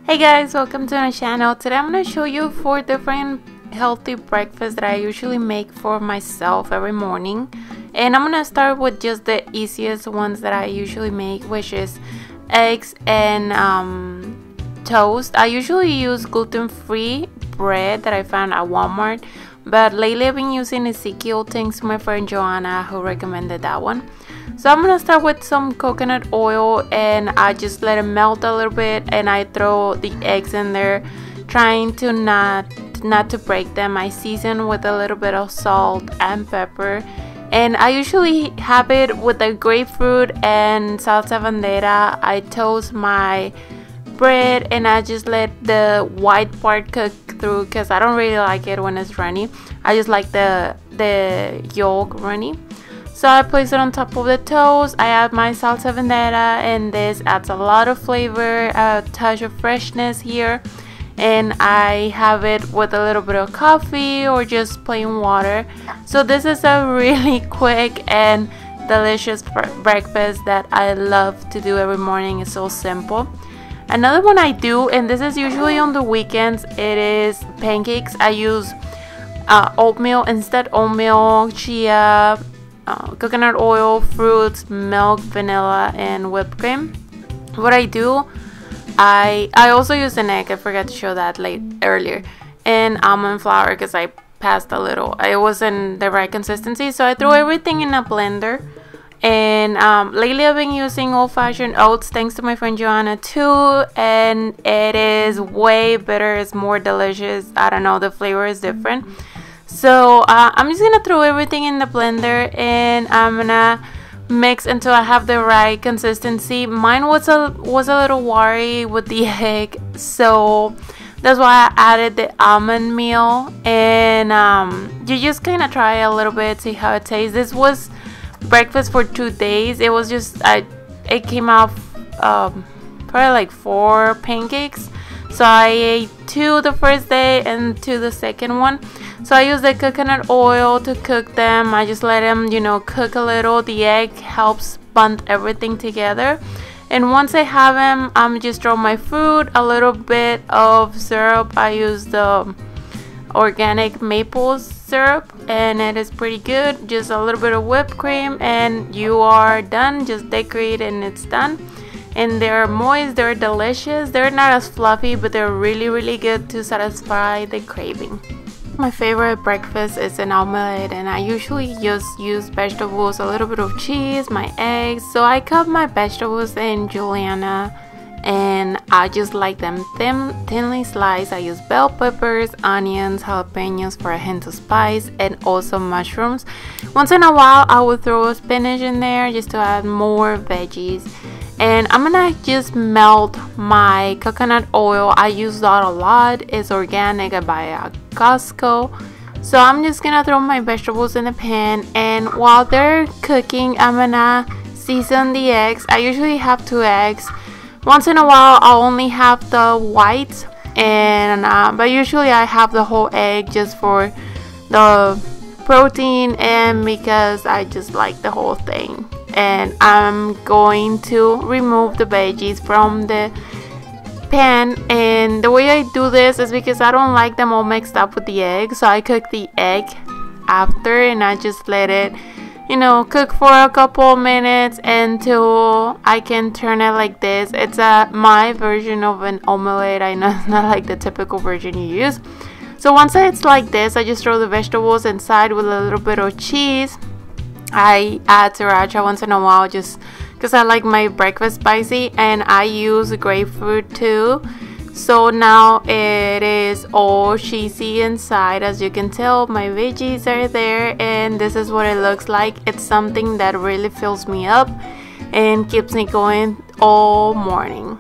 Hey guys, welcome to my channel. Today I'm going to show you 4 different healthy breakfasts that I usually make for myself every morning. And I'm going to start with just the easiest ones that I usually make, which is eggs and toast. I usually use gluten-free bread that I found at Walmart, but lately I've been using Ezequiel, thanks to my friend Johana who recommended that one. So I'm gonna start with some coconut oil, and I just let it melt a little bit, and I throw the eggs in there, trying to not to break them. I season with a little bit of salt and pepper, and I usually have it with the grapefruit and salsa bandera. I toast my bread and I just let the white part cook through because I don't really like it when it's runny. I just like the yolk runny. So I place it on top of the toast. I add my salsa bandera, and this adds a lot of flavor, a touch of freshness here. And I have it with a little bit of coffee or just plain water. So this is a really quick and delicious breakfast that I love to do every morning. It's so simple. Another one I do, and this is usually on the weekends, it is pancakes. I use oatmeal instead. Oatmeal, chia, coconut oil, fruits, milk, vanilla, and whipped cream. What I do, I also use an egg. I forgot to show that earlier, and almond flour because I passed a little. It wasn't the right consistency, so I throw everything in a blender. And lately I've been using old-fashioned oats, thanks to my friend Johana too, and it is way better. It's more delicious. I don't know, the flavor is different. So I'm just gonna throw everything in the blender, and I'm gonna mix until I have the right consistency. Mine was a little watery with the egg, so that's why I added the almond meal. And you just kind of try a little bit, see how it tastes. This was breakfast for 2 days. It was just it came out probably like 4 pancakes. So I ate 2 the first day and 2 the second one. So I use the coconut oil to cook them. I just let them, cook a little. The egg helps bond everything together. And once I have them, I'm just throw my fruit, a little bit of syrup. I use the organic maple syrup, and it is pretty good. Just a little bit of whipped cream, and you are done. Just decorate and it's done. And they're moist, they're delicious. They're not as fluffy, but they're really good to satisfy the craving. My favorite breakfast is an omelet, and I usually just use vegetables, a little bit of cheese, my eggs. So I cut my vegetables in julienne, and I just like them thinly sliced. I use bell peppers, onions, jalapeños for a hint of spice, and also mushrooms. Once in a while I will throw spinach in there just to add more veggies. And I'm gonna just melt my coconut oil. I use that a lot. It's organic. I buy at Costco. So I'm just gonna throw my vegetables in the pan, and while they're cooking, I'm gonna season the eggs. I usually have 2 eggs. Once in a while I'll only have the whites, and but usually I have the whole egg just for the protein and because I just like the whole thing. And I'm going to remove the veggies from the pan, and the way I do this is because I don't like them all mixed up with the egg. So I cook the egg after, and I just let it cook for a couple minutes until I can turn it like this. It's my version of an omelette. I know it's not like the typical version you use. So once it's like this, I just throw the vegetables inside with a little bit of cheese. I add sriracha once in a while just because I like my breakfast spicy, and I use grapefruit too. So now it is all cheesy inside. As you can tell, my veggies are there, and this is what it looks like. It's something that really fills me up and keeps me going all morning.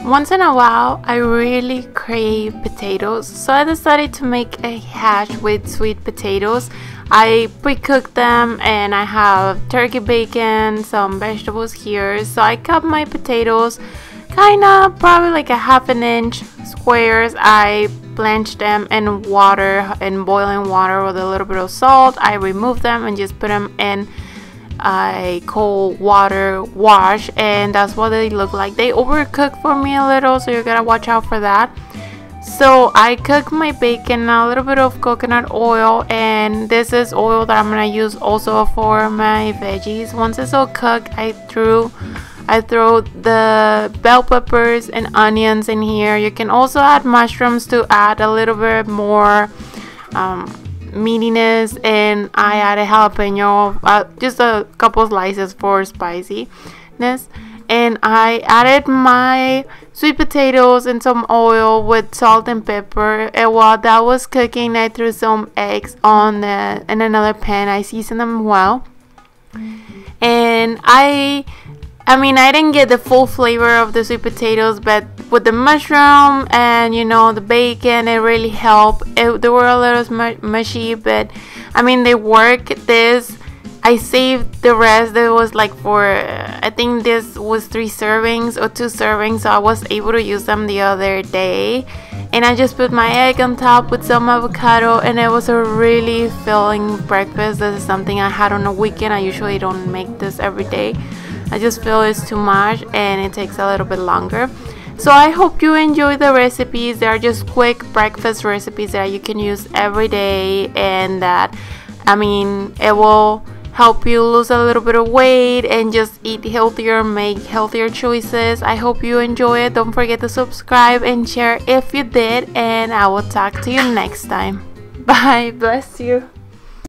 Once in a while I really crave potatoes, so I decided to make a hash with sweet potatoes. I pre-cooked them, and I have turkey bacon, some vegetables here. So I cut my potatoes probably like a ½ inch squares. I blanched them in water, in boiling water with a little bit of salt. I removed them and just put them in a cold water wash, and that's what they look like. They overcook for me a little, so you gotta watch out for that. So I cook my bacon, a little bit of coconut oil, and this is oil that I'm gonna use also for my veggies. Once it's all cooked, I throw the bell peppers and onions in here. You can also add mushrooms to add a little bit more meatiness, and I added jalapeño, just a couple slices for spiciness. And I added my sweet potatoes and some oil with salt and pepper. And while that was cooking, I threw some eggs in another pan. I seasoned them well, and I mean, I didn't get the full flavor of the sweet potatoes, but with the mushroom and, you know, the bacon, it really helped. They were a little mushy, but I mean, they work. I saved the rest. There was like I think this was 3 servings or 2 servings, so I was able to use them the other day. And I just put my egg on top with some avocado, and it was a really filling breakfast. This is something I had on a weekend. I usually don't make this every day. I just feel it's too much and it takes a little bit longer. So I hope you enjoy the recipes. They are just quick breakfast recipes that you can use every day, and that, I mean, it will help you lose a little bit of weight and just eat healthier, make healthier choices. I hope you enjoy it. Don't forget to subscribe and share if you did, and I will talk to you next time. Bye. Bless you.